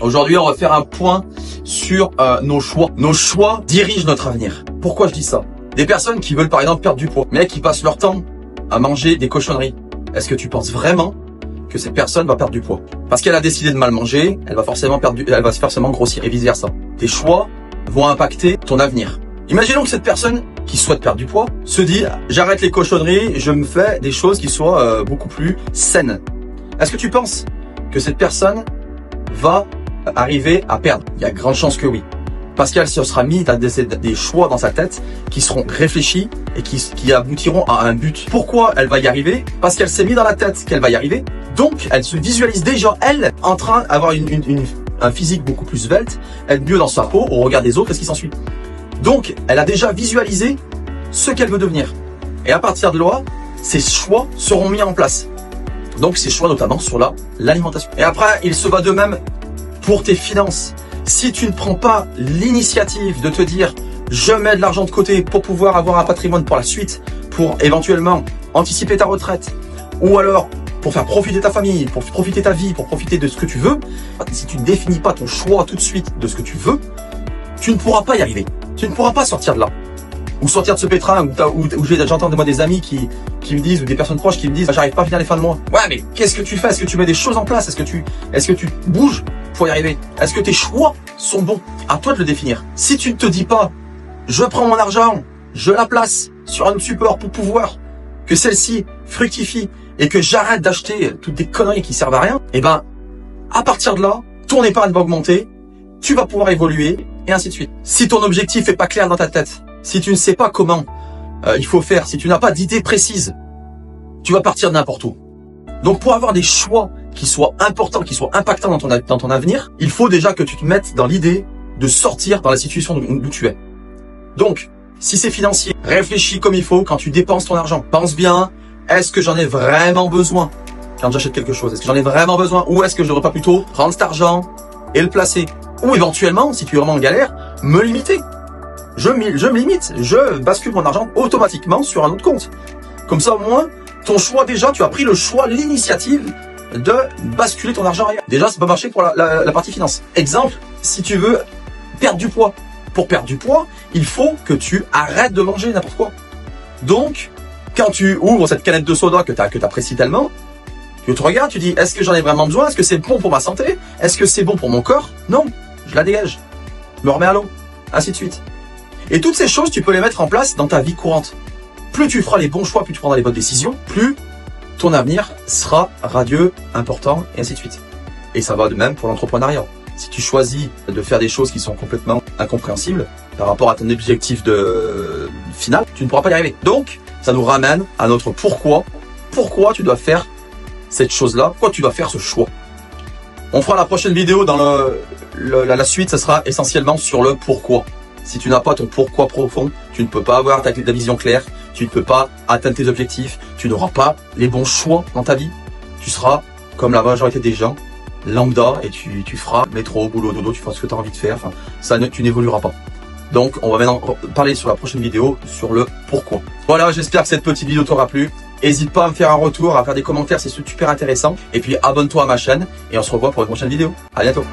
Aujourd'hui, on va faire un point sur nos choix. Nos choix dirigent notre avenir. Pourquoi je dis ça? Des personnes qui veulent par exemple perdre du poids, mais qui passent leur temps à manger des cochonneries. Est-ce que tu penses vraiment que cette personne va perdre du poids? Parce qu'elle a décidé de mal manger, elle va forcément grossir et vice versa. Tes choix vont impacter ton avenir. Imaginons que cette personne qui souhaite perdre du poids se dit j'arrête les cochonneries, je me fais des choses qui soient beaucoup plus saines. Est-ce que tu penses que cette personne va arriver à perdre? Il y a grande chance que oui. Parce qu'elle se sera mis des choix dans sa tête qui seront réfléchis et qui aboutiront à un but. Pourquoi elle va y arriver? Parce qu'elle s'est mis dans la tête qu'elle va y arriver. Donc, elle se visualise déjà, elle, en train d'avoir un physique beaucoup plus svelte, être mieux dans sa peau au regard des autres et ce qui s'ensuit. Donc, elle a déjà visualisé ce qu'elle veut devenir. Et à partir de là, ses choix seront mis en place. Donc, ses choix notamment sur l'alimentation. Et après, il se va de même pour tes finances. Si tu ne prends pas l'initiative de te dire je mets de l'argent de côté pour pouvoir avoir un patrimoine pour la suite, pour éventuellement anticiper ta retraite, ou alors pour faire profiter ta famille, pour profiter ta vie, pour profiter de ce que tu veux, si tu ne définis pas ton choix tout de suite de ce que tu veux, tu ne pourras pas y arriver. Tu ne pourras pas sortir de là. Ou sortir de ce pétrin où j'entends moi des amis qui me disent, ou des personnes proches qui me disent j'arrive pas à finir les fins de mois. Ouais, mais qu'est-ce que tu fais? Est-ce que tu mets des choses en place? Est-ce que tu bouges pour y arriver? Est-ce que tes choix sont bons? À toi de le définir. Si tu ne te dis pas je prends mon argent, je la place sur un support pour pouvoir que celle-ci fructifie et que j'arrête d'acheter toutes des conneries qui servent à rien, et ben à partir de là, ton épargne va augmenter, tu vas pouvoir évoluer et ainsi de suite. Si ton objectif est pas clair dans ta tête, si tu ne sais pas comment il faut faire, si tu n'as pas d'idée précise, tu vas partir de n'importe où. Donc pour avoir des choix qui soient importants, qui soient impactants dans ton avenir, il faut déjà que tu te mettes dans l'idée de sortir dans la situation d'où tu es. Donc, si c'est financier, réfléchis comme il faut quand tu dépenses ton argent. Pense bien, est-ce que j'en ai vraiment besoin quand j'achète quelque chose? Est-ce que j'en ai vraiment besoin? Ou est-ce que je devrais pas plutôt prendre cet argent et le placer? Ou éventuellement, si tu es vraiment en galère, me limiter. Je me limite, je bascule mon argent automatiquement sur un autre compte. Comme ça, au moins, ton choix déjà, tu as pris le choix, l'initiative de basculer ton argent ailleurs. Déjà, ça peut marcher pour la partie finance. Exemple, si tu veux perdre du poids. Pour perdre du poids, il faut que tu arrêtes de manger n'importe quoi. Donc, quand tu ouvres cette canette de soda que t'apprécies tellement, tu te regardes, tu dis, est-ce que j'en ai vraiment besoin? Est-ce que c'est bon pour ma santé? Est-ce que c'est bon pour mon corps? Non, je la dégage. Je me remets à l'eau. Ainsi de suite. Et toutes ces choses, tu peux les mettre en place dans ta vie courante. Plus tu feras les bons choix, plus tu prendras les bonnes décisions, plus ton avenir sera radieux, important, et ainsi de suite. Et ça va de même pour l'entrepreneuriat. Si tu choisis de faire des choses qui sont complètement incompréhensibles par rapport à ton objectif final, tu ne pourras pas y arriver. Donc, ça nous ramène à notre pourquoi. Pourquoi tu dois faire cette chose-là? Pourquoi tu dois faire ce choix? On fera la prochaine vidéo dans la suite, ça sera essentiellement sur le pourquoi. Si tu n'as pas ton pourquoi profond, tu ne peux pas avoir ta vision claire, tu ne peux pas atteindre tes objectifs, tu n'auras pas les bons choix dans ta vie. Tu seras, comme la majorité des gens, lambda, et tu feras métro, boulot, dodo, tu feras ce que tu as envie de faire, tu n'évolueras pas. Donc on va maintenant parler sur la prochaine vidéo sur le pourquoi. Voilà, j'espère que cette petite vidéo t'aura plu. N'hésite pas à me faire un retour, à faire des commentaires, c'est super intéressant. Et puis abonne-toi à ma chaîne et on se revoit pour une prochaine vidéo. À bientôt.